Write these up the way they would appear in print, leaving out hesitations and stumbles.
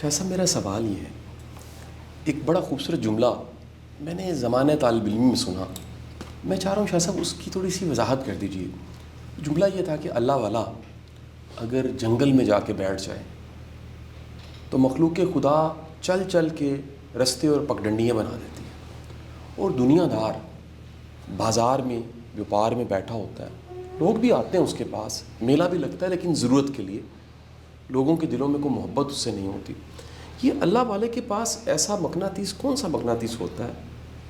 شاہ صاحب میرا سوال یہ ہے، ایک بڑا خوبصورت جملہ میں نے زمانہ طالب علمی میں سنا، میں چاہ رہا ہوں شاہ صاحب اس کی تھوڑی سی وضاحت کر دیجیے۔ جملہ یہ تھا کہ اللہ والا اگر جنگل میں جا کے بیٹھ جائے تو مخلوق خدا چل چل کے رستے اور پگڈنڈیاں بنا دیتی ہیں، اور دنیا دار بازار میں بیوپار میں بیٹھا ہوتا ہے، لوگ بھی آتے ہیں اس کے پاس، میلہ بھی لگتا ہے لیکن ضرورت کے لیے، لوگوں کے دلوں میں کوئی محبت اس سے نہیں ہوتی۔ یہ اللہ والے کے پاس ایسا مقناطیس، کون سا مقناطیس ہوتا ہے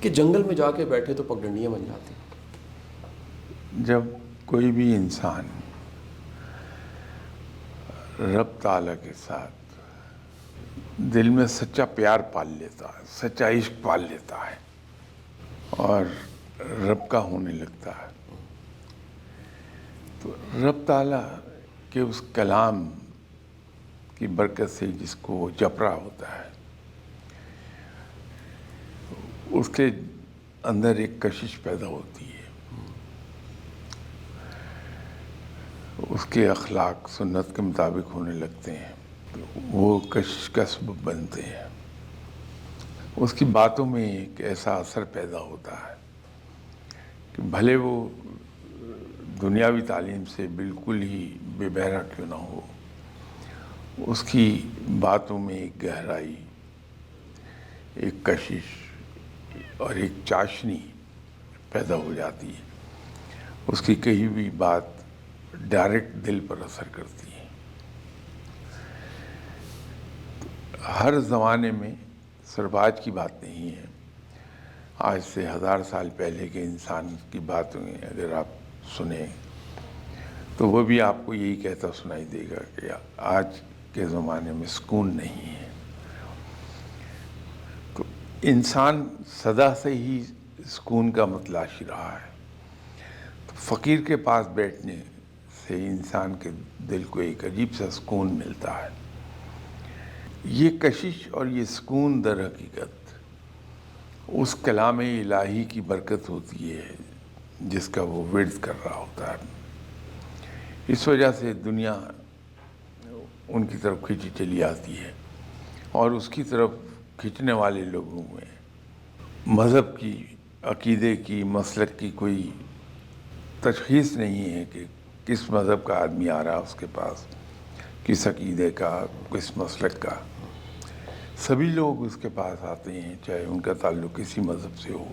کہ جنگل میں جا کے بیٹھے تو پگڈنڈیاں بن جاتی ہیں؟ جب کوئی بھی انسان رب تعالیٰ کے ساتھ دل میں سچا پیار پال لیتا ہے، سچا عشق پال لیتا ہے اور رب کا ہونے لگتا ہے، تو رب تعالیٰ کے اس کلام کی برکت سے جس کو وہ جپ رہا ہوتا ہے، اس کے اندر ایک کشش پیدا ہوتی ہے، اس کے اخلاق سنت کے مطابق ہونے لگتے ہیں، وہ کشش کا سبب بنتے ہیں، اس کی باتوں میں ایک ایسا اثر پیدا ہوتا ہے کہ بھلے وہ دنیاوی تعلیم سے بالکل ہی بے بہرا کیوں نہ ہو، اس کی باتوں میں ایک گہرائی، ایک کشش اور ایک چاشنی پیدا ہو جاتی ہے، اس کی کہی ہوئی بات ڈائریکٹ دل پر اثر کرتی ہے۔ ہر زمانے میں صرف آج کی بات نہیں ہے، آج سے 1000 سال پہلے کے انسان کی باتیں اگر آپ سنیں تو وہ بھی آپ کو یہی کہتا سنائی دے گا کہ آج کے زمانے میں سکون نہیں ہے۔ تو انسان صدا سے ہی سکون کا متلاشی رہا ہے، تو فقیر کے پاس بیٹھنے سے انسان کے دل کو ایک عجیب سا سکون ملتا ہے۔ یہ کشش اور یہ سکون در حقیقت اس کلام الہی کی برکت ہوتی ہے جس کا وہ ورد کر رہا ہوتا ہے۔ اس وجہ سے دنیا ان کی طرف کھینچی چلی آتی ہے، اور اس کی طرف کھینچنے والے لوگوں میں مذہب کی، عقیدے کی، مسلک کی کوئی تشخیص نہیں ہے کہ کس مذہب کا آدمی آ رہا اس کے پاس، کس عقیدے کا، کس مسلک کا۔ سبھی لوگ اس کے پاس آتے ہیں، چاہے ان کا تعلق کسی مذہب سے ہو،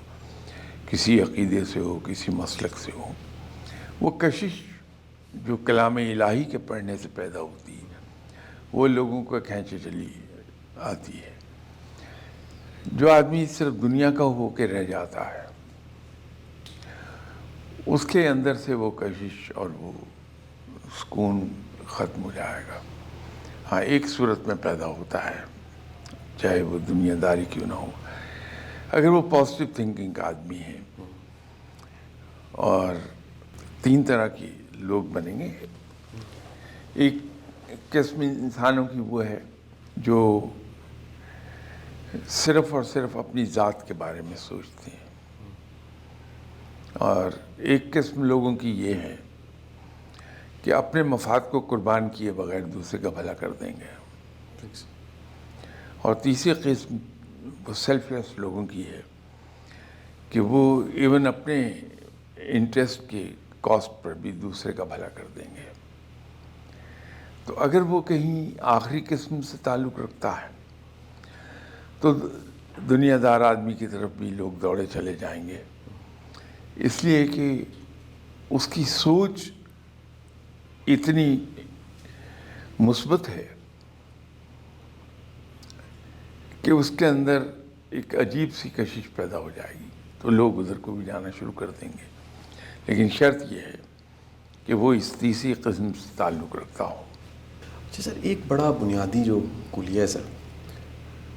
کسی عقیدے سے ہو، کسی مسلک سے ہو۔ وہ کشش جو کلام الہی کے پڑھنے سے پیدا ہوتی ہے، وہ لوگوں کو کھینچے چلی آتی ہے۔ جو آدمی صرف دنیا کا ہو کے رہ جاتا ہے، اس کے اندر سے وہ کشش اور وہ سکون ختم ہو جائے گا۔ ہاں، ایک صورت میں پیدا ہوتا ہے، چاہے وہ دنیا داری کیوں نہ ہو، اگر وہ پازیٹیو تھنکنگ کا آدمی ہے۔ اور 3 طرح کے لوگ بنیں گے۔ ایک قسم انسانوں کی وہ ہے جو صرف اور صرف اپنی ذات کے بارے میں سوچتے ہیں، اور ایک قسم لوگوں کی یہ ہے کہ اپنے مفاد کو قربان کیے بغیر دوسرے کا بھلا کر دیں گے، اور تیسری قسم وہ سیلف لیس لوگوں کی ہے کہ وہ ایون اپنے انٹرسٹ کے کاسٹ پر بھی دوسرے کا بھلا کر دیں گے۔ تو اگر وہ کہیں آخری قسم سے تعلق رکھتا ہے تو دنیا دار آدمی کی طرف بھی لوگ دوڑے چلے جائیں گے، اس لیے کہ اس کی سوچ اتنی مثبت ہے کہ اس کے اندر ایک عجیب سی کشش پیدا ہو جائے گی، تو لوگ ادھر کو بھی جانا شروع کر دیں گے، لیکن شرط یہ ہے کہ وہ اس تیسری قسم سے تعلق رکھتا ہو۔ اچھا سر، ایک بڑا بنیادی جو کلیہ ہے سر،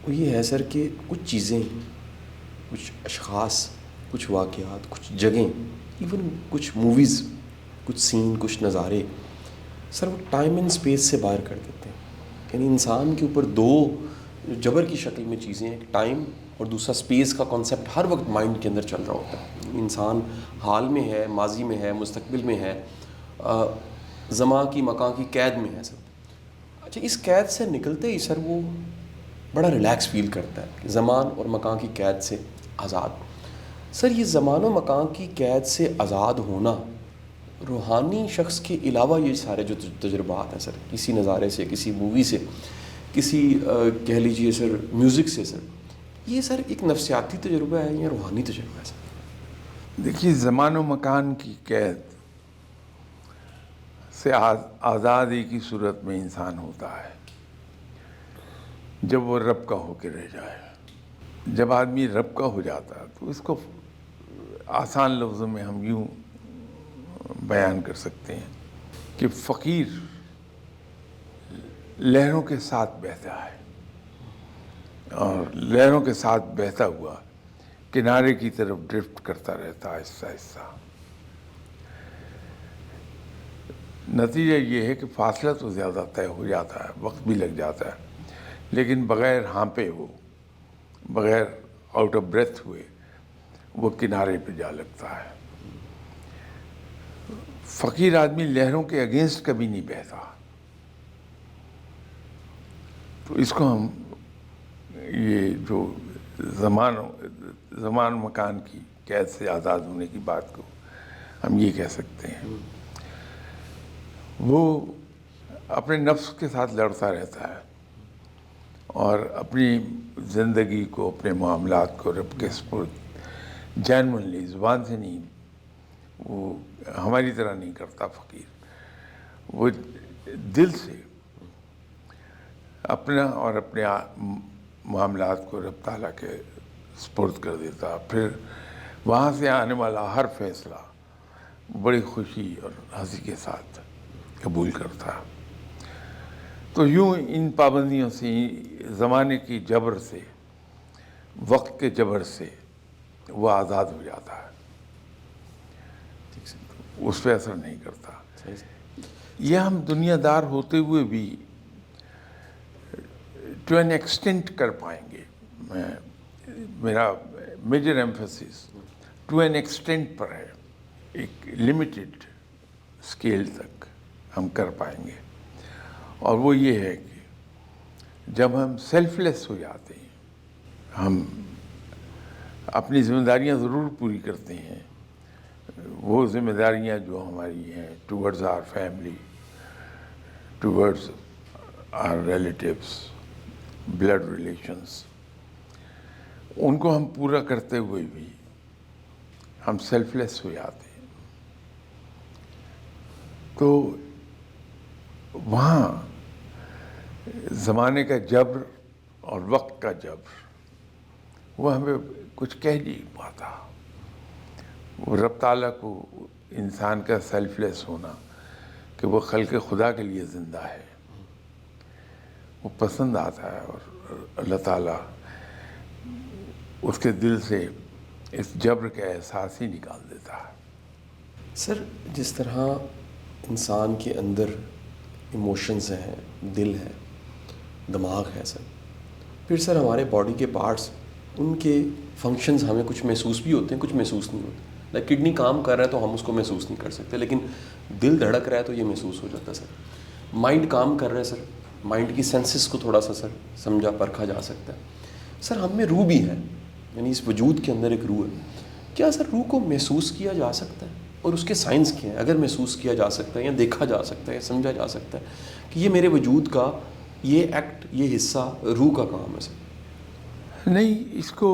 وہ یہ ہے سر کہ کچھ چیزیں، کچھ اشخاص، کچھ واقعات، کچھ جگہیں، ایون کچھ موویز، کچھ سین، کچھ نظارے سر وہ ٹائم اینڈ اسپیس سے باہر کر دیتے ہیں۔ یعنی انسان کے اوپر 2 جبر کی شکل میں چیزیں، ایک ٹائم اور دوسرا اسپیس کا کانسیپٹ ہر وقت مائنڈ کے اندر چل رہا ہوتا ہے۔ انسان حال میں ہے، ماضی میں ہے، مستقبل میں ہے، زمان کی، مکان کی قید میں ہے سر۔ اچھا، اس قید سے نکلتے ہی سر وہ بڑا ریلیکس فیل کرتا ہے کہ زمان اور مکان کی قید سے آزاد. سر یہ زمان و مکان کی قید سے آزاد ہونا روحانی شخص کے علاوہ یہ سارے جو تجربات ہیں سر, کسی نظارے سے, کسی مووی سے, کسی کہہ لیجئے سر میوزک سے, سر یہ سر ایک نفسیاتی تجربہ ہے یا روحانی تجربہ ہے سر؟ دیکھیے زمان و مکان کی قید سے آزادی کی صورت میں انسان ہوتا ہے جب وہ رب کا ہو کے رہ جائے. جب آدمی رب کا ہو جاتا ہے تو اس کو آسان لفظوں میں ہم یوں بیان کر سکتے ہیں کہ فقیر لہروں کے ساتھ بہتا ہے اور لہروں کے ساتھ بہتا ہوا کنارے کی طرف ڈرفٹ کرتا رہتا ہے آہستہ آہستہ. نتیجہ یہ ہے کہ فاصلہ تو زیادہ طے ہو جاتا ہے, وقت بھی لگ جاتا ہے, لیکن بغیر ہانپے ہو, بغیر آؤٹ آف بریتھ ہوئے وہ کنارے پہ جا لگتا ہے. فقیر آدمی لہروں کے اگینسٹ کبھی نہیں بہتا. تو اس کو ہم یہ جو زمان مکان کی قید سے آزاد ہونے کی بات کو ہم یہ کہہ سکتے ہیں. وہ اپنے نفس کے ساتھ لڑتا رہتا ہے اور اپنی زندگی کو, اپنے معاملات کو رب کے سپرد جینوئنلی, زبان سے نہیں, وہ ہماری طرح نہیں کرتا فقیر. وہ دل سے اپنا اور اپنے معاملات کو رب تعالیٰ کے سپرد کر دیتا. پھر وہاں سے آنے والا ہر فیصلہ بڑی خوشی اور ہنسی کے ساتھ قبول کرتا. تو یوں ان پابندیوں سے, زمانے کی جبر سے, وقت کے جبر سے وہ آزاد ہو جاتا ہے, اس پہ اثر نہیں کرتا. یہ ہم دنیا دار ہوتے ہوئے بھی ٹو این ایکسٹینٹ کر پائیں گے. میرا major emphasis to an extent پر ہے, ایک لمیٹڈ اسکیل تک ہم کر پائیں گے. اور وہ یہ ہے کہ جب ہم سیلف لیس ہو جاتے ہیں, ہم اپنی ذمہ داریاں ضرور پوری کرتے ہیں, وہ ذمہ داریاں جو ہماری ہیں towards our family, towards our relatives, blood relations, ان کو ہم پورا کرتے ہوئے بھی ہم سیلف لیس ہو جاتے ہیں. تو وہاں زمانے کا جبر اور وقت کا جبر وہ ہمیں کچھ کہہ نہیں پاتا. وہ رب تعالیٰ کو انسان کا سیلف لیس ہونا, کہ وہ خلق خدا کے لیے زندہ ہے, وہ پسند آتا ہے. اور اللہ تعالیٰ اس کے دل سے اس جبر کا احساس ہی نکال دیتا ہے. سر جس طرح انسان کے اندر ایموشنز ہیں, دل ہے, دماغ ہے سر, پھر سر ہمارے باڈی کے پارٹس, ان کے فنکشنز ہمیں کچھ محسوس بھی ہوتے ہیں, کچھ محسوس نہیں ہوتے. لائک کڈنی کام کر رہا ہے تو ہم اس کو محسوس نہیں کر سکتے, لیکن دل دھڑک رہا ہے تو یہ محسوس ہو جاتا ہے سر. مائنڈ کام کر رہا ہے سر, مائنڈ کی سینسز کو تھوڑا سا سر سمجھا پرکھا جا سکتا ہے. سر ہم میں روح بھی ہے, یعنی اس وجود کے اندر ایک روح ہے. کیا سر روح کو محسوس کیا جا سکتا ہے, اور اس کے سائنس کیا ہیں؟ اگر محسوس کیا جا سکتا ہے یا دیکھا جا سکتا ہے یا سمجھا جا سکتا ہے کہ یہ میرے وجود کا یہ ایکٹ, یہ حصہ روح کا کام ہے سر. نہیں, اس کو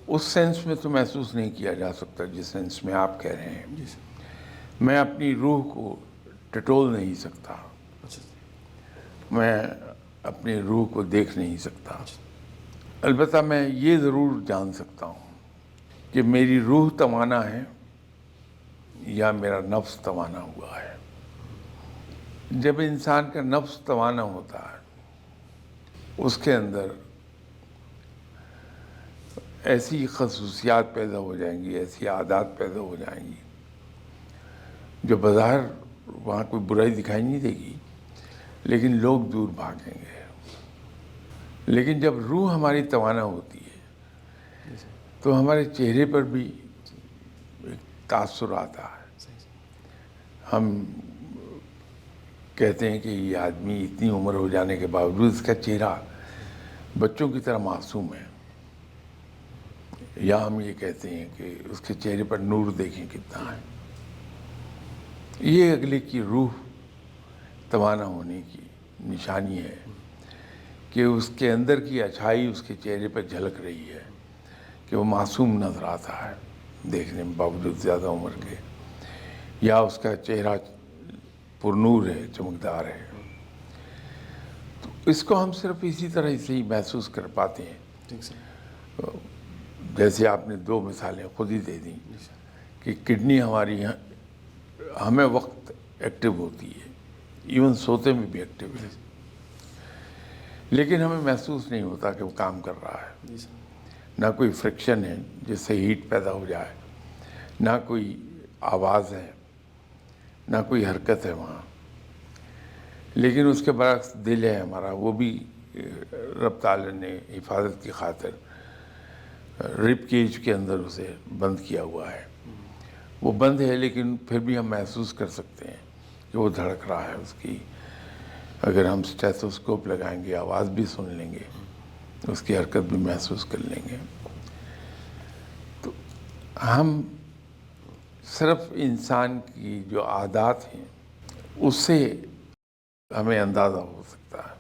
اس سینس میں تو محسوس نہیں کیا جا سکتا جس سینس میں آپ کہہ رہے ہیں. جی سر. میں اپنی روح کو ٹٹول نہیں سکتا, اچھا میں اپنی روح کو دیکھ نہیں سکتا. البتہ میں یہ ضرور جان سکتا ہوں کہ میری روح توانا ہے یا میرا نفس توانا ہوا ہے. جب انسان کا نفس توانا ہوتا ہے, اس کے اندر ایسی خصوصیات پیدا ہو جائیں گی, ایسی عادات پیدا ہو جائیں گی جو بظاہر وہاں کوئی برائی دکھائی نہیں دے گی, لیکن لوگ دور بھاگیں گے. لیکن جب روح ہماری توانا ہوتی ہے تو ہمارے چہرے پر بھی ایک تاثر آتا ہے. ہم کہتے ہیں کہ یہ آدمی اتنی عمر ہو جانے کے باوجود اس کا چہرہ بچوں کی طرح معصوم ہے، یا ہم یہ کہتے ہیں کہ اس کے چہرے پر نور دیکھیں کتنا ہے. یہ اگلے کی روح توانا ہونے کی نشانی ہے کہ اس کے اندر کی اچھائی اس کے چہرے پر جھلک رہی ہے، کہ وہ معصوم نظر آتا ہے دیکھنے میں باوجود زیادہ عمر کے، یا اس کا چہرہ پرنور ہے، چمکدار ہے. تو اس کو ہم صرف اسی طرح سے ہی محسوس کر پاتے ہیں. ٹھیک سر. جیسے آپ نے 2 مثالیں خود ہی دے دیں کہ کڈنی ہماری ہمیں وقت ایکٹیو ہوتی ہے، ایون سوتے میں بھی ایکٹیو ہے، لیکن ہمیں محسوس نہیں ہوتا کہ وہ کام کر رہا ہے. جی سر. نہ کوئی فرکشن ہے جس سے ہیٹ پیدا ہو جائے، نہ کوئی آواز ہے، نہ کوئی حرکت ہے وہاں. لیکن اس کے برعکس دل ہے ہمارا، وہ بھی رب تعالی نے حفاظت کی خاطر رب کیج کے اندر اسے بند کیا ہوا ہے. وہ بند ہے لیکن پھر بھی ہم محسوس کر سکتے ہیں کہ وہ دھڑک رہا ہے. اس کی اگر ہم اسٹیتھوسکوپ لگائیں گے آواز بھی سن لیں گے، اس کی حرکت بھی محسوس کر لیں گے. تو ہم صرف انسان کی جو عادات ہیں اس سے ہمیں اندازہ ہو سکتا ہے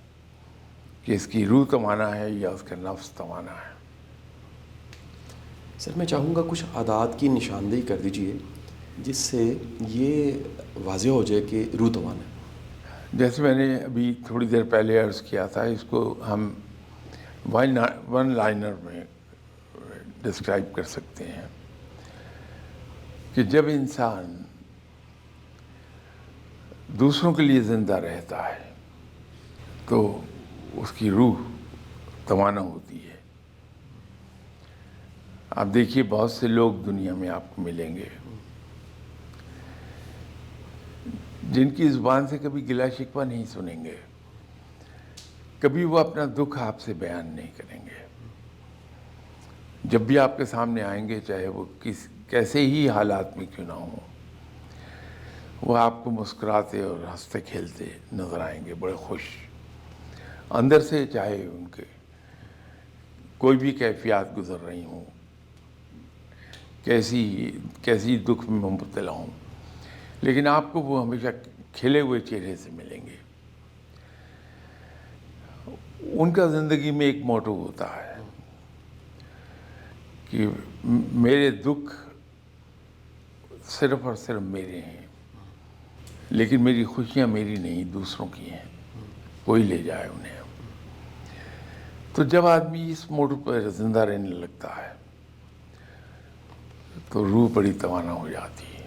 کہ اس کی روح توانا ہے یا اس کا نفس توانا ہے. سر میں چاہوں گا کچھ عادات کی نشاندہی کر دیجئے جس سے یہ واضح ہو جائے کہ روح توانا ہے. جیسے میں نے ابھی تھوڑی دیر پہلے عرض کیا تھا، اس کو ہم ون لائنر میں ڈسکرائب کر سکتے ہیں کہ جب انسان دوسروں کے لیے زندہ رہتا ہے تو اس کی روح توانا ہوتی ہے. آپ دیکھیے بہت سے لوگ دنیا میں آپ کو ملیں گے جن کی زبان سے کبھی گلہ شکوہ نہیں سنیں گے، کبھی وہ اپنا دکھ آپ سے بیان نہیں کریں گے. جب بھی آپ کے سامنے آئیں گے چاہے وہ کیسے ہی حالات میں کیوں نہ ہوں، وہ آپ کو مسکراتے اور ہنستے کھیلتے نظر آئیں گے، بڑے خوش اندر سے، چاہے ان کے کوئی بھی کیفیات گزر رہی ہوں، کیسی دکھ میں مبتلا ہوں، لیکن آپ کو وہ ہمیشہ کھلے ہوئے چہرے سے ملیں گے. ان کا زندگی میں ایک موٹو ہوتا ہے کہ میرے دکھ صرف اور صرف میرے ہیں، لیکن میری خوشیاں میری نہیں، دوسروں کی ہیں، کوئی لے جائے انہیں. تو جب آدمی اس موٹو پر زندہ رہنے لگتا ہے تو روح بڑی توانا ہو جاتی ہے.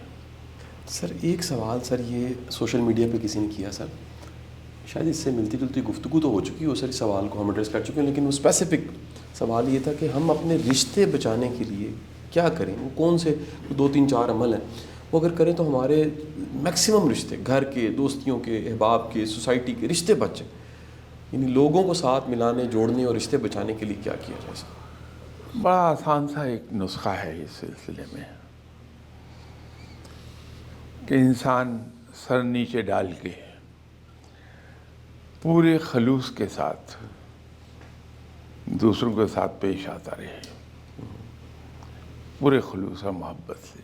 سر ایک سوال سر یہ سوشل میڈیا پہ کسی نے کیا سر، شاید اس سے ملتی جلتی گفتگو تو ہو چکی ہو سر، اس سوال کو ہم ایڈریس کر چکے ہیں، لیکن وہ اسپیسیفک سوال یہ تھا کہ ہم اپنے رشتے بچانے کے لیے کیا کریں. وہ کون سے 2-3-4 عمل ہیں وہ اگر کریں تو ہمارے میکسیمم رشتے، گھر کے، دوستیوں کے، احباب کے، سوسائٹی کے رشتے بچیں. یعنی لوگوں کو ساتھ ملانے، جوڑنے اور رشتے بچانے کے لیے کیا کیا جائے سر؟ بڑا آسان سا ایک نسخہ ہے اس سلسلے میں کہ انسان سر نیچے ڈال کے پورے خلوص کے ساتھ دوسروں کے ساتھ پیش آتا رہے، پورے خلوص اور محبت سے.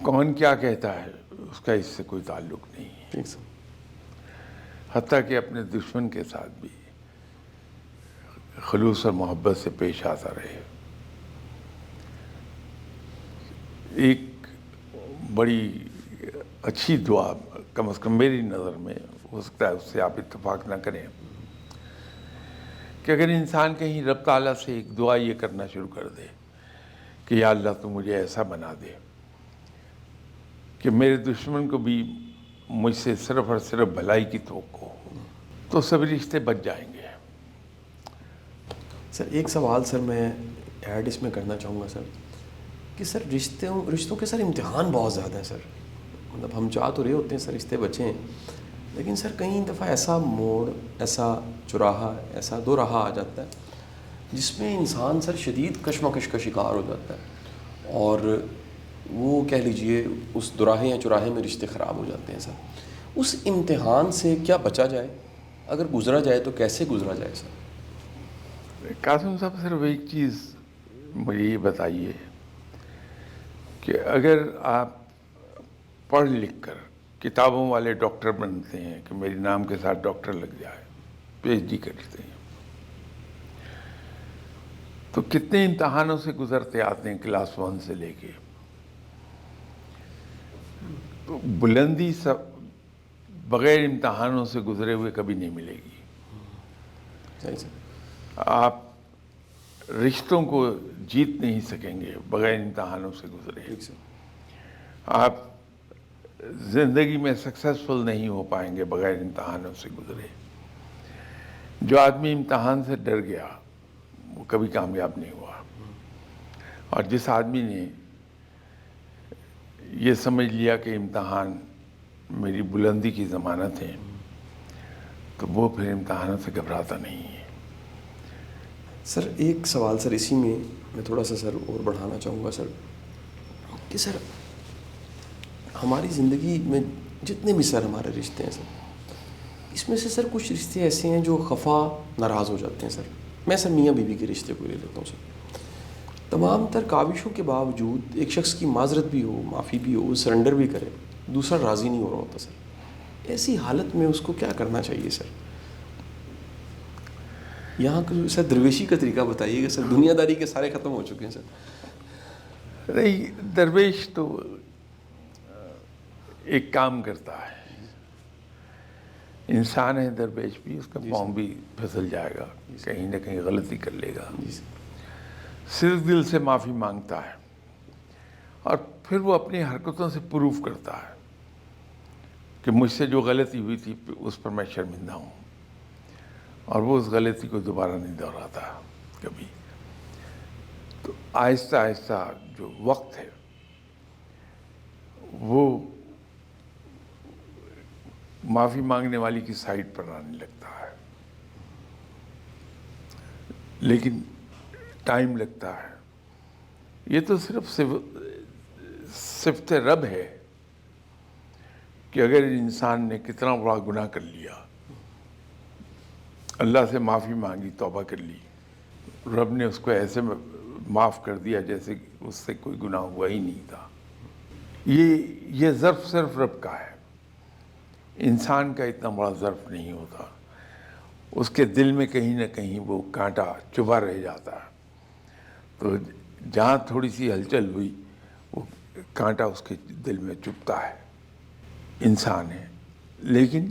کون کیا کہتا ہے اس کا اس سے کوئی تعلق نہیں ہے. ٹھیک سر. حتیٰ کہ اپنے دشمن کے ساتھ بھی خلوص اور محبت سے پیش آتا رہے. ایک بڑی اچھی دعا، کم از کم میری نظر میں، ہو سکتا ہے اس سے آپ اتفاق نہ کریں، کہ اگر انسان کہیں رب تعالیٰ سے ایک دعا یہ کرنا شروع کر دے کہ یا اللہ تو مجھے ایسا بنا دے کہ میرے دشمن کو بھی مجھ سے صرف اور صرف بھلائی کی توقع ہو، تو سبھی رشتے بچ جائیں گے. سر ایک سوال سر میں ایڈ اس میں کرنا چاہوں گا سر کہ سر رشتوں کے سر امتحان بہت زیادہ ہیں سر. مطلب ہم چاہ تو رہے ہوتے ہیں سر رشتے بچیں، لیکن سر کئی دفعہ ایسا موڑ، ایسا چوراہا، ایسا دو راہا آ جاتا ہے جس میں انسان سر شدید کشمکش کا شکار ہو جاتا ہے، اور وہ کہہ لیجئے اس دوراہے یا چوراہے میں رشتے خراب ہو جاتے ہیں سر. اس امتحان سے کیا بچا جائے اگر گزرا جائے تو کیسے گزرا جائے سر؟ قاسم صاحب صرف ایک چیز مجھے یہ بتائیے کہ اگر آپ پڑھ لکھ کر کتابوں والے ڈاکٹر بنتے ہیں کہ میرے نام کے ساتھ ڈاکٹر لگ جائے، پی ایچ ڈی کرتے ہیں، تو کتنے امتحانوں سے گزرتے آتے ہیں کلاس 1 سے لے کے؟ تو بلندی سب بغیر امتحانوں سے گزرے ہوئے کبھی نہیں ملے گی۔ صحیح سر۔ آپ رشتوں کو جیت نہیں سکیں گے بغیر امتحانوں سے گزرے۔ ٹھیک سر۔ آپ زندگی میں سکسیسفل نہیں ہو پائیں گے بغیر امتحانوں سے گزرے۔ جو آدمی امتحان سے ڈر گیا وہ کبھی کامیاب نہیں ہوا، اور جس آدمی نے یہ سمجھ لیا کہ امتحان میری بلندی کی ضمانت ہے تو وہ پھر امتحانوں سے گھبراتا نہیں ہے۔ سر ایک سوال سر اسی میں میں تھوڑا سا سر اور بڑھانا چاہوں گا سر، کہ سر ہماری زندگی میں جتنے بھی سر ہمارے رشتے ہیں سر، اس میں سے سر کچھ رشتے ایسے ہیں جو خفا ناراض ہو جاتے ہیں سر۔ میں سر میاں بیوی کے رشتے کو لے لیتا ہوں سر۔ تمام تر کاوشوں کے باوجود ایک شخص کی معذرت بھی ہو، معافی بھی ہو، سرنڈر بھی کرے، دوسرا راضی نہیں ہو رہا ہوتا سر۔ ایسی حالت میں اس کو کیا کرنا چاہیے سر؟ یہاں کو سر درویشی کا طریقہ بتائیے گا سر، دنیا داری کے سارے ختم ہو چکے ہیں سر۔ نہیں، درویش تو ایک کام کرتا ہے، انسان ہے درویش بھی، اس کا پاؤں بھی پھسل جائے گا، کہیں نہ کہیں غلطی کر لے گا، صرف دل سے معافی مانگتا ہے، اور پھر وہ اپنی حرکتوں سے پروف کرتا ہے کہ مجھ سے جو غلطی ہوئی تھی اس پر میں شرمندہ ہوں، اور وہ اس غلطی کو دوبارہ نہیں دہراتا کبھی۔ تو آہستہ آہستہ جو وقت ہے وہ معافی مانگنے والی کی سائڈ پر آنے لگتا ہے، لیکن ٹائم لگتا ہے۔ یہ تو صرف صفت رب ہے کہ اگر انسان نے کتنا بڑا گناہ کر لیا، اللہ سے معافی مانگی، توبہ کر لی، رب نے اس کو ایسے معاف کر دیا جیسے اس سے کوئی گناہ ہوا ہی نہیں تھا۔ یہ ظرف صرف رب کا ہے، انسان کا اتنا بڑا ظرف نہیں ہوتا۔ اس کے دل میں کہیں نہ کہیں وہ کانٹا چبھا رہ جاتا ہے، تو جہاں تھوڑی سی ہلچل ہوئی وہ کانٹا اس کے دل میں چبھتا ہے۔ انسان ہے، لیکن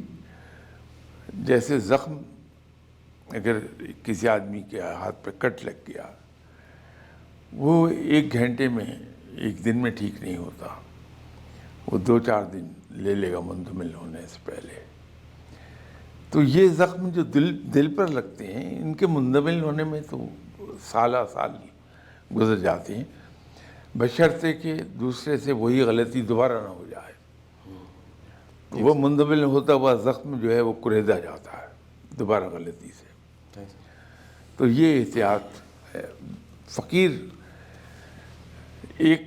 جیسے زخم اگر کسی آدمی کے ہاتھ پہ کٹ لگ گیا، وہ 1 گھنٹے میں 1 دن میں ٹھیک نہیں ہوتا، وہ 2-4 دن لے لے گا منتمل ہونے سے پہلے۔ تو یہ زخم جو دل پر لگتے ہیں، ان کے منتمل ہونے میں تو سالہ سال گزر جاتے ہیں، بشرطے کہ دوسرے سے وہی غلطی دوبارہ نہ ہو جائے۔ وہ منتقل ہوتا ہوا زخم جو ہے وہ کریدا جاتا ہے دوبارہ غلطی سے۔ تو یہ احتیاط ہے۔ فقیر ایک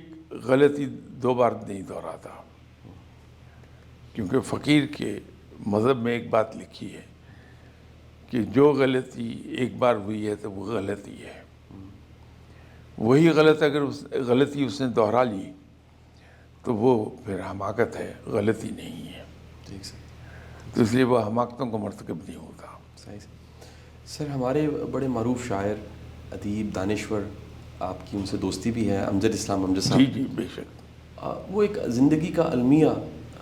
غلطی 2 بار نہیں دہراتا، کیونکہ فقیر کے مذہب میں ایک بات لکھی ہے کہ جو غلطی ایک بار ہوئی ہے تو وہ غلطی ہے، وہی غلطی اس نے دہرا لی تو وہ پھر حماقت ہے، غلطی نہیں ہے۔ ٹھیک سر۔ تو اس لیے وہ حماقتوں کو مرتکب نہیں ہوتا۔ صحیح سر۔ ہمارے بڑے معروف شاعر، ادیب، دانشور، آپ کی ان سے دوستی بھی ہے، امجد اسلام امجد صاحب۔ جی بے شک۔ وہ ایک زندگی کا المیہ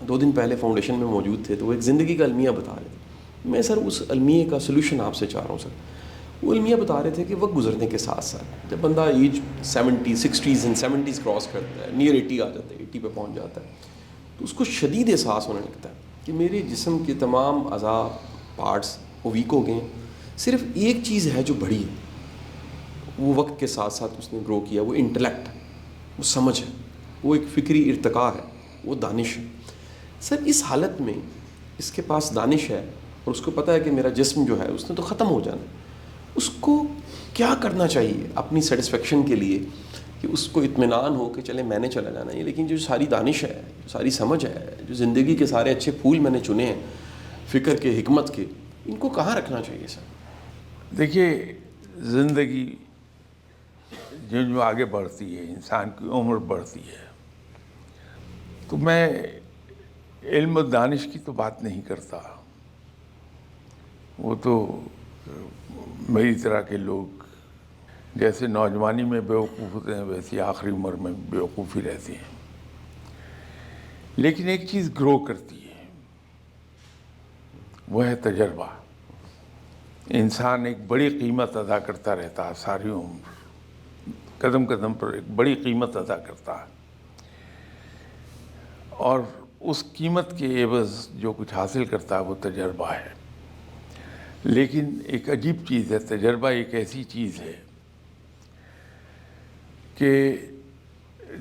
2 دن پہلے فاؤنڈیشن میں موجود تھے، تو وہ ایک زندگی کا المیہ بتا رہے تھے۔ میں سر اس المیہ کا سلوشن آپ سے چاہ رہا ہوں سر۔ وہ المیہ بتا رہے تھے کہ وقت گزرنے کے ساتھ ساتھ جب بندہ ایج 70s کراس کرتا ہے، نیئر 80 آ جاتا ہے، 80 پہ پہنچ جاتا ہے، تو اس کو شدید احساس ہونے لگتا ہے کہ میرے جسم کے تمام اعضاء، پارٹس وہ ویک ہو گئے ہیں، صرف ایک چیز ہے جو بڑھی ہے، وہ وقت کے ساتھ ساتھ اس نے گرو کیا، وہ انٹلیکٹ، وہ سمجھ ہے، وہ ایک فکری ارتقاء ہے، وہ دانش ہے۔ سر اس حالت میں اس کے پاس دانش ہے اور اس کو پتہ ہے کہ میرا جسم جو ہے اس نے تو ختم ہو جانا ہے، اس کو کیا کرنا چاہیے اپنی سیٹسفیکشن کے لیے کہ اس کو اطمینان ہو کہ چلے میں نے چلا جانا ہے، لیکن جو ساری دانش ہے، جو ساری سمجھ ہے، جو زندگی کے سارے اچھے پھول میں نے چنے ہیں فکر کے، حکمت کے، ان کو کہاں رکھنا چاہیے سر؟ دیکھیے زندگی جو آگے بڑھتی ہے، انسان کی عمر بڑھتی ہے، تو میں علم و دانش کی تو بات نہیں کرتا. وہ تو میری طرح کے لوگ جیسے نوجوانی میں بیوقوف ہوتے ہیں ویسے آخری عمر میں بیوقوفی رہتے ہیں. لیکن ایک چیز گرو کرتی ہے، وہ ہے تجربہ. انسان ایک بڑی قیمت ادا کرتا رہتا ہے ساری عمر، قدم قدم پر ایک بڑی قیمت ادا کرتا ہے، اور اس قیمت کے عوض جو کچھ حاصل کرتا ہے وہ تجربہ ہے. لیکن ایک عجیب چیز ہے، تجربہ ایک ایسی چیز ہے کہ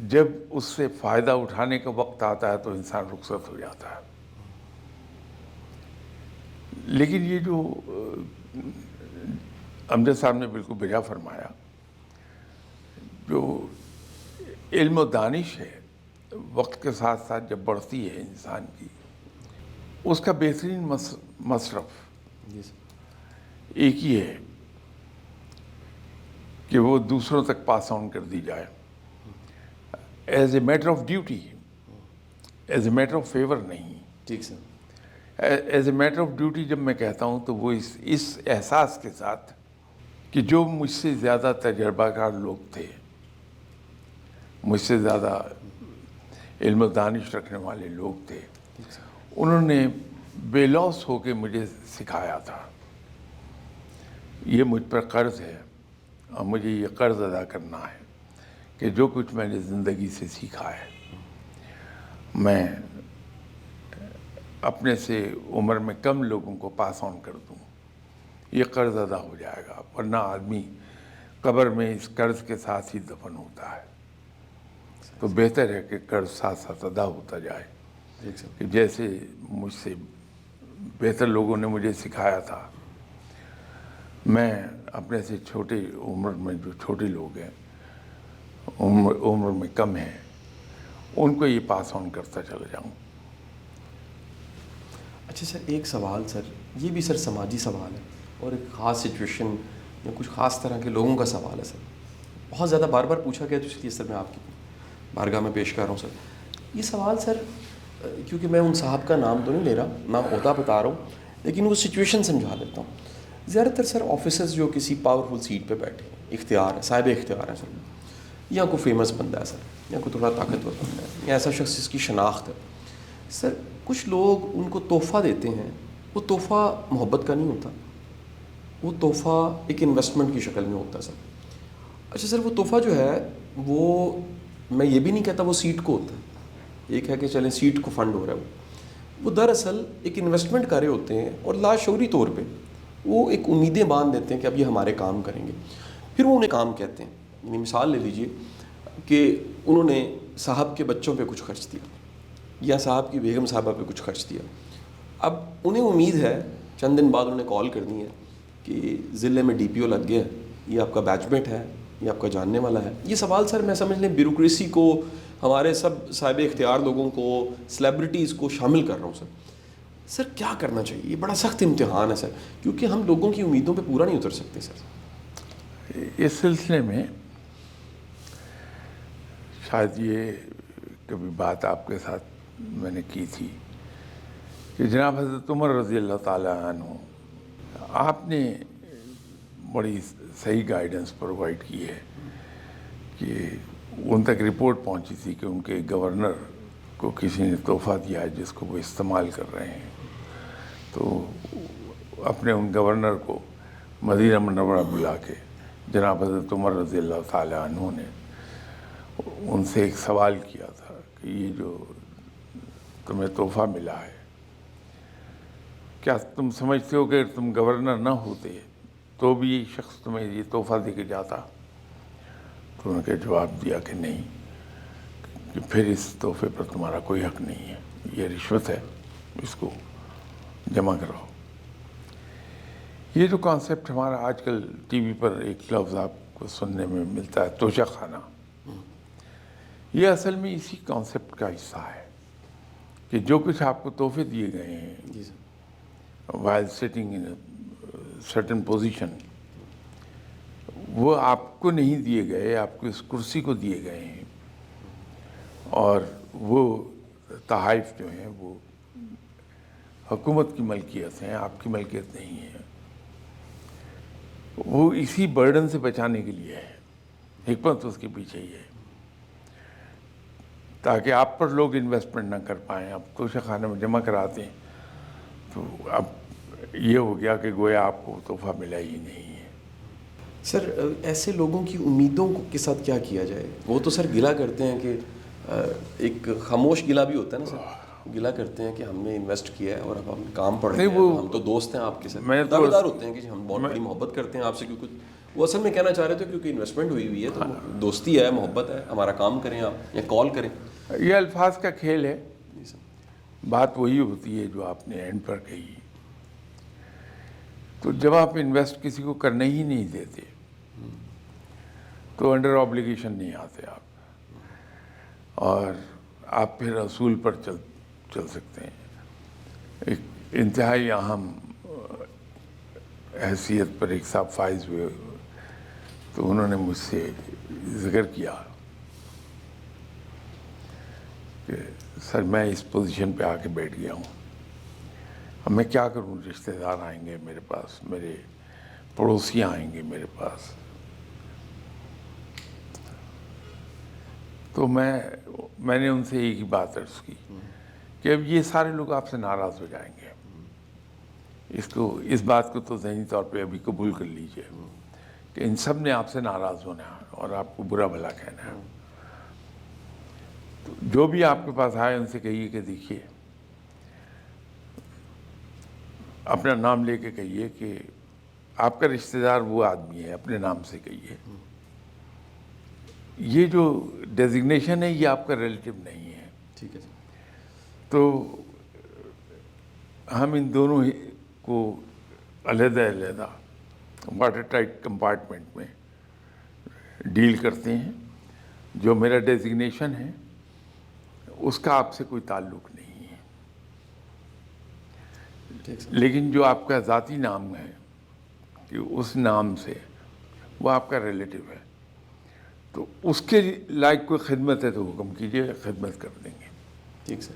جب اس سے فائدہ اٹھانے کا وقت آتا ہے تو انسان رخصت ہو جاتا ہے. لیکن یہ جو امجد صاحب نے بالکل بجا فرمایا، جو علم و دانش ہے وقت کے ساتھ ساتھ جب بڑھتی ہے انسان کی، اس کا بہترین مصرف ایک ہی ہے کہ وہ دوسروں تک پاس آن کر دی جائے as a matter of duty, as a matter of favour نہیں. ٹھیک sir. As a matter of duty جب میں کہتا ہوں تو وہ اس احساس کے ساتھ کہ جو مجھ سے زیادہ تجربہ کار لوگ تھے، مجھ سے زیادہ علم و دانش رکھنے والے لوگ تھے، انہوں نے بے لوث ہو کے مجھے سکھایا تھا. یہ مجھ پر قرض ہے اور مجھے یہ قرض ادا کرنا ہے کہ جو کچھ میں نے زندگی سے سیکھا ہے میں اپنے سے عمر میں کم لوگوں کو پاس آن کر دوں. یہ قرض ادا ہو جائے گا، ورنہ آدمی قبر میں اس قرض کے ساتھ ہی دفن ہوتا ہے. تو بہتر ہے کہ قرض ساتھ ساتھ ادا ہوتا جائے. کہ جیسے مجھ سے بہتر لوگوں نے مجھے سکھایا تھا، میں اپنے سے چھوٹی عمر میں جو چھوٹے لوگ ہیں، عمر میں کم ہیں، ان کو یہ پاس آن کرتا چلا جاؤں. اچھا سر، ایک سوال سر، یہ بھی سر سماجی سوال ہے اور ایک خاص سچویشن یا کچھ خاص طرح کے لوگوں کا سوال ہے سر. بہت زیادہ بار بار پوچھا گیا تو اس لیے سر میں آپ کی بارگاہ میں پیش کر رہا ہوں سر. یہ سوال سر، کیونکہ میں ان صاحب کا نام تو نہیں لے رہا، نام عہدہ بتا رہا ہوں، لیکن وہ سچویشن سمجھا لیتا ہوں. زیادہ تر سر آفیسرز جو کسی پاورفل سیٹ پہ بیٹھے ہیں، اختیار ہے، صاحب اختیار ہے سر، یا کوئی فیمس بندہ ہے سر، یا کوئی تھوڑا طاقتور بندہ ہے، یا ایسا شخص جس کی شناخت ہے سر، کچھ لوگ ان کو تحفہ دیتے ہیں. وہ تحفہ محبت کا نہیں ہوتا، وہ تحفہ ایک انویسٹمنٹ کی شکل میں ہوتا ہے سر. اچھا سر، وہ تحفہ جو ہے وہ میں یہ بھی نہیں کہتا وہ سیٹ کو ہوتا ہے. ایک ہے کہ چلیں سیٹ کو فنڈ ہو رہا ہے، وہ دراصل ایک انویسٹمنٹ کر رہے ہوتے ہیں اور لاشعوری طور پہ وہ ایک امیدیں باندھ دیتے ہیں کہ اب یہ ہمارے کام کریں گے. پھر وہ انہیں کام کہتے ہیں. یعنی مثال لے لیجئے کہ انہوں نے صاحب کے بچوں پہ کچھ خرچ دیا یا صاحب کی بیگم صاحبہ پہ کچھ خرچ دیا. اب انہیں امید ہے چند دن بعد انہوں نے کال کرنی ہے کہ ضلع میں DPO لگ گیا، یہ آپ کا بیچ میٹ ہے، یہ آپ کا جاننے والا ہے. یہ سوال سر میں سمجھ لیں بیوروکریسی کو، ہمارے سب صاحب اختیار لوگوں کو، سیلیبریٹیز کو شامل کر رہا ہوں سر. سر کیا کرنا چاہیے؟ یہ بڑا سخت امتحان ہے سر، کیونکہ ہم لوگوں کی امیدوں پہ پورا نہیں اتر سکتے سر. اس سلسلے میں شاید یہ کبھی بات آپ کے ساتھ میں نے کی تھی کہ جناب حضرت عمر رضی اللہ تعالیٰ عنہ، آپ نے بڑی صحیح گائیڈنس پرووائڈ کی ہے کہ ان تک رپورٹ پہنچی تھی کہ ان کے گورنر کو کسی نے تحفہ دیا ہے جس کو وہ استعمال کر رہے ہیں. تو اپنے ان گورنر کو مدینہ منورہ بلا کے جناب حضرت عمر رضی اللہ تعالیٰ عنہ نے ان سے ایک سوال کیا تھا کہ یہ جو تمہیں تحفہ ملا ہے، کیا تم سمجھتے ہو کہ اگر تم گورنر نہ ہوتے تو بھی یہ شخص تمہیں یہ تحفہ دے کے جاتا؟ تو انہوں نے جواب دیا کہ نہیں، کہ پھر اس تحفے پر تمہارا کوئی حق نہیں ہے، یہ رشوت ہے، اس کو جمع کراؤ. یہ جو کانسیپٹ ہمارا آج کل ٹی وی پر ایک لفظ آپ کو سننے میں ملتا ہے، توشہ خانہ، یہ اصل میں اسی کانسیپٹ کا حصہ ہے کہ جو کچھ آپ کو تحفے دیے گئے ہیں جی سر، while sitting in a certain position, وہ آپ کو نہیں دیے گئے, آپ کو اس کرسی کو دیے گئے ہیں, اور وہ تحائف جو ہیں وہ حکومت کی ملکیت ہیں, آپ کی ملکیت نہیں ہے. وہ اسی برڈن سے بچانے کے لیے ہے, حکمت اس کے پیچھے ہی ہے, تاکہ آپ پر لوگ انویسٹمنٹ نہ کر پائیں. آپ توشہ خانے میں جمع کراتے ہیں تو اب یہ ہو گیا کہ گویا آپ کو تحفہ ملا ہی نہیں ہے. سر ایسے لوگوں کی امیدوں کے ساتھ کیا کیا جائے؟ وہ تو سر گلا کرتے ہیں کہ ایک خاموش گلا بھی ہوتا ہے نا سر, گلا کرتے ہیں کہ ہم نے انویسٹ کیا ہے اور اب ہم کام پڑ رہے ہیں, ہم تو دوست ہیں آپ کے ساتھ, دعوے دار ہوتے ہیں کہ ہم بہت بڑی محبت کرتے ہیں آپ سے, کیونکہ وہ اصل میں کہنا چاہ رہے تھے کیونکہ انویسٹمنٹ ہوئی ہوئی ہے تو دوستی ہے, محبت ہے, ہمارا کام کریں آپ یا کال کریں. یہ الفاظ کا کھیل ہے. بات وہی ہوتی ہے جو آپ نے اینڈ پر کہی. تو جب آپ انویسٹ کسی کو کرنے ہی نہیں دیتے تو انڈر آبلیگیشن نہیں آتے آپ, اور آپ پھر اصول پر چل سکتے ہیں. ایک انتہائی اہم حیثیت پر ایک صاحب فائز ہوئے تو انہوں نے مجھ سے ذکر کیا کہ سر میں اس پوزیشن پہ آ کے بیٹھ گیا ہوں, اب میں کیا کروں؟ رشتہ دار آئیں گے میرے پاس, میرے پڑوسی آئیں گے میرے پاس. تو میں نے ان سے ایک ہی بات عرض کی کہ اب یہ سارے لوگ آپ سے ناراض ہو جائیں گے, اس بات کو تو ذہنی طور پہ ابھی قبول کر لیجئے کہ ان سب نے آپ سے ناراض ہونا ہے اور آپ کو برا بھلا کہنا ہے. تو جو بھی آپ کے پاس آئے ان سے کہیے کہ دیکھیے, اپنا نام لے کے کہیے کہ آپ کا رشتہ دار وہ آدمی ہے, اپنے نام سے کہیے. یہ جو ڈیزگنیشن ہے یہ آپ کا ریلیٹیو نہیں ہے. ٹھیک ہے سر. تو ہم ان دونوں کو علیحدہ علیحدہ واٹر ٹائٹ کمپارٹمنٹ میں ڈیل کرتے ہیں. جو میرا ڈیزگنیشن ہے اس کا آپ سے کوئی تعلق نہیں ہے, لیکن جو آپ کا ذاتی نام ہے کہ اس نام سے وہ آپ کا ریلیٹیو ہے, تو اس کے لائق کوئی خدمت ہے تو حکم کیجیے, خدمت کر دیں گے. ٹھیک سر.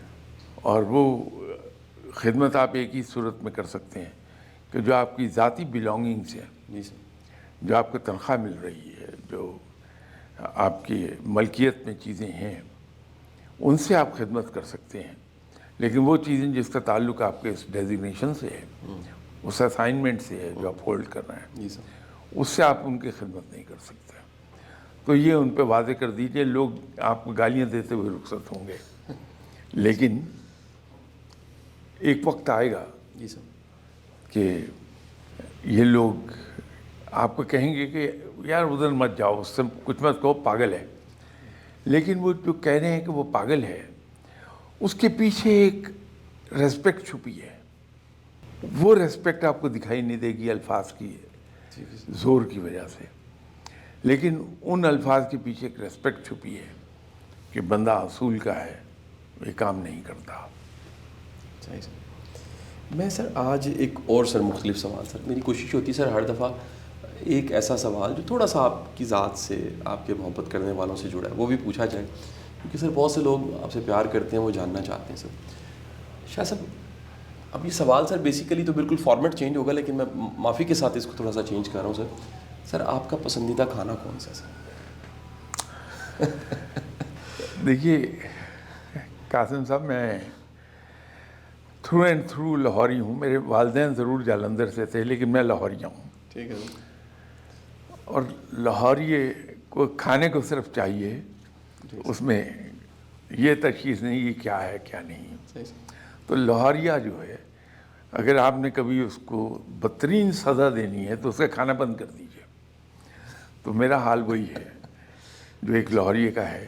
اور وہ خدمت آپ ایک ہی صورت میں کر سکتے ہیں کہ جو آپ کی ذاتی بلانگنگس ہیں, جی سر, جو آپ کو تنخواہ مل رہی ہے, جو آپ کی ملکیت میں چیزیں ہیں, ان سے آپ خدمت کر سکتے ہیں. لیکن وہ چیزیں جس کا تعلق آپ کے اس ڈیزگنیشن سے ہے, اس اسائنمنٹ سے ہے جو آپ ہولڈ کر رہے ہیں, جی سر, اس سے آپ ان کی خدمت نہیں کر سکتے. تو یہ ان پہ واضح کر دیجئے. لوگ آپ کو گالیاں دیتے ہوئے رخصت ہوں گے, لیکن ایک وقت آئے گا جی سر, کہ یہ لوگ آپ کو کہیں گے کہ یار ادھر مت جاؤ, اس سے کچھ مت کہو, پاگل ہے. لیکن وہ جو کہہ رہے ہیں کہ وہ پاگل ہے, اس کے پیچھے ایک ریسپیکٹ چھپی ہے. وہ ریسپیکٹ آپ کو دکھائی نہیں دے گی الفاظ کی زور کی وجہ سے, لیکن ان الفاظ کے پیچھے ایک ریسپیکٹ چھپی ہے کہ بندہ اصول کا ہے, یہ کام نہیں کرتا. صحیح سر. میں سر آج ایک اور سر مختلف سوال, سر میری کوشش ہوتی ہے سر ہر دفعہ ایک ایسا سوال جو تھوڑا سا آپ کی ذات سے, آپ کے محبت کرنے والوں سے جڑا ہے, وہ بھی پوچھا جائے, کیونکہ سر بہت سے لوگ آپ سے پیار کرتے ہیں, وہ جاننا چاہتے ہیں. سر شاہ صاحب, اب یہ سوال سر بیسیکلی تو بالکل فارمیٹ چینج ہوگا, لیکن میں معافی کے ساتھ اس کو تھوڑا سا چینج کر رہا ہوں. سر آپ کا پسندیدہ کھانا کون سا سر؟ دیکھیے قاسم صاحب, میں تھرو اینڈ تھرو لاہوری ہوں. میرے والدین ضرور جالندھر سے تھے, لیکن میں لاہوریا ہوں. ٹھیک ہے. اور لاہوری کو کھانے کو صرف چاہیے, اس میں یہ تشخیص نہیں کہ کیا ہے کیا نہیں. تو لاہوریا جو ہے, اگر آپ نے کبھی اس کو بدترین سزا دینی ہے تو اس کا کھانا بند کر دیجیے. تو میرا حال وہی ہے جو ایک لاہوریے کا ہے,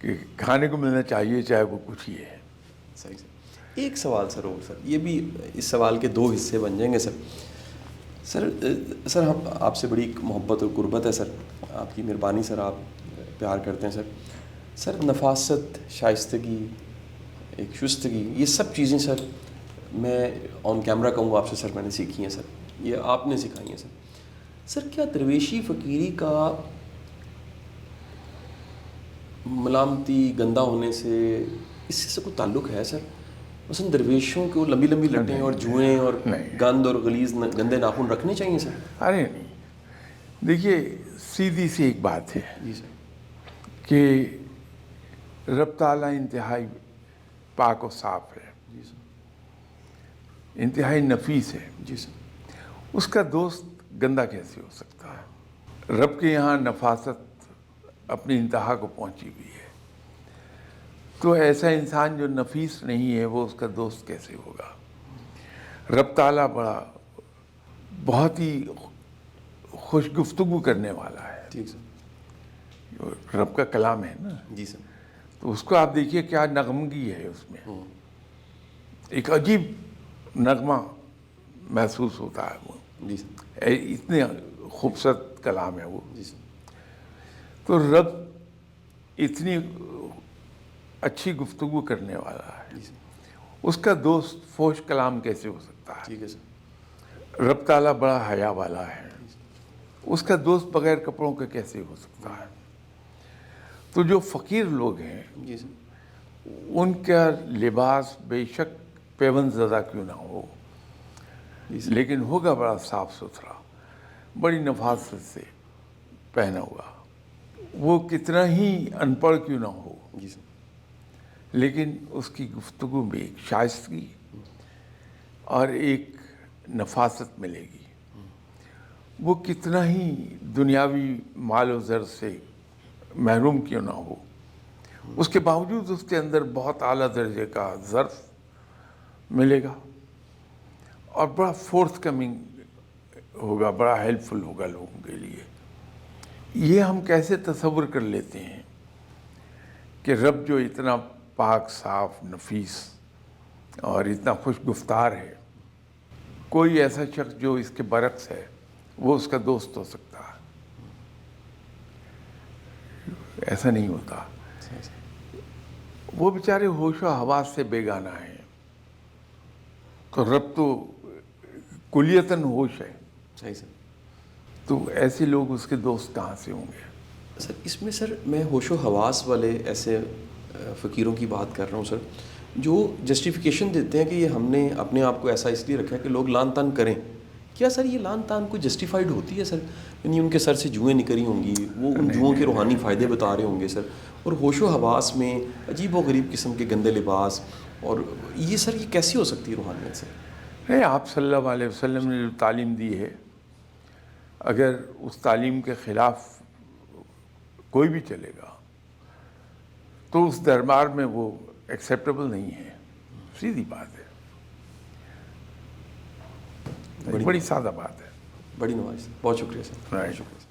کہ کھانے کو ملنا چاہیے چاہے وہ کچھ ہی ہے. صحیح سر. ایک سوال سر اور سر, یہ بھی اس سوال کے دو حصے بن جائیں گے سر. سر ہم آپ سے بڑی محبت اور قربت ہے سر, آپ کی مہربانی سر, آپ پیار کرتے ہیں سر. سر نفاست, شائستگی, ایک شستگی, یہ سب چیزیں سر میں آن کیمرہ کہوں گا آپ سے سر میں نے سیکھی ہیں سر، یہ آپ نے سکھائی ہیں سر. سر کیا درویشی فقیری کا ملامتی گندا ہونے سے اس سے کوئی تعلق ہے سر؟ مثلا درویشوں کو لمبی لمبی لٹیں اور جوئیں اور گند اور غلیظ گندے ناخن رکھنے چاہیے سر؟ ارے نہیں، دیکھیے سیدھی سی ایک بات ہے جی سر. کہ رب تعالیٰ انتہائی پاک و صاف ہے، جی سر. انتہائی نفیس ہے. جی سر. اس کا دوست گندا کیسے ہو سکتا ہے؟ رب کے یہاں نفاست اپنی انتہا کو پہنچی ہوئی ہے، تو ایسا انسان جو نفیس نہیں ہے وہ اس کا دوست کیسے ہوگا؟ رب تعالیٰ بہت ہی خوش گفتگو کرنے والا ہے. ٹھیک سر. جو رب کا کلام ہے نا، جی سر. تو اس کو آپ دیکھیے کیا نغمگی ہے اس میں، ایک عجیب نغمہ محسوس ہوتا ہے وہ. جی سر. اتنے خوبصورت کلام ہے وہ. جی سر. تو رب اتنی اچھی گفتگو کرنے والا ہے، جی سر. اس کا دوست فوش کلام کیسے ہو سکتا ہے؟ ٹھیک ہے سر. رب تعالیٰ بڑا حیا والا ہے، اس کا دوست بغیر کپڑوں کے کیسے ہو سکتا ہے؟ تو جو فقیر لوگ ہیں جی سر. ان کا لباس بے شک پیون زدہ کیوں نہ ہو، لیکن ہوگا بڑا صاف ستھرا، بڑی نفاست سے پہنا ہوا. وہ کتنا ہی ان پڑھ کیوں نہ ہو، جی سر. لیکن اس کی گفتگو میں ایک شائستگی اور ایک نفاست ملے گی. وہ کتنا ہی دنیاوی مال و زر سے محروم کیوں نہ ہو، اس کے باوجود اس کے اندر بہت اعلیٰ درجے کا ظرف ملے گا اور بڑا فورتھ کمنگ ہوگا، بڑا ہیلپ فل ہوگا لوگوں کے لیے. یہ ہم کیسے تصور کر لیتے ہیں کہ رب جو اتنا پاک صاف نفیس اور اتنا خوش گفتار ہے، کوئی ایسا شخص جو اس کے برعکس ہے وہ اس کا دوست ہو سکتا ہے؟ ایسا نہیں ہوتا. وہ بیچارے ہوش و حواس سے بیگانہ ہیں، تو رب تو کلیتاً ہوش ہے، صحیح سر. تو ایسے لوگ اس کے دوست کہاں سے ہوں گے؟ سر اس میں سر میں ہوش و حواس والے ایسے فقیروں کی بات کر رہا ہوں سر، جو جسٹیفیکیشن دیتے ہیں کہ یہ ہم نے اپنے آپ کو ایسا اس لیے رکھا ہے کہ لوگ لان تان کریں. کیا سر یہ لان تان کو جسٹیفائڈ ہوتی ہے سر؟ یعنی ان کے سر سے جوئیں نکلی ہوں گی، وہ ان جوؤں کے روحانی فائدے بتا رہے ہوں گے سر، اور ہوش و حواس میں عجیب و غریب قسم کے گندے لباس، اور یہ سر یہ کیسی ہو سکتی ہے روحانیت سے؟ نہیں، آپ صلی اللہ علیہ وسلم نے جو تعلیم دی ہے، اگر اس تعلیم کے خلاف کوئی بھی چلے گا تو اس دربار میں وہ ایکسیپٹیبل نہیں ہے. سیدھی بات ہے، بڑی سادہ بات ہے. بڑی نواز. بہت شکریہ سر. Right. شکریہ سر.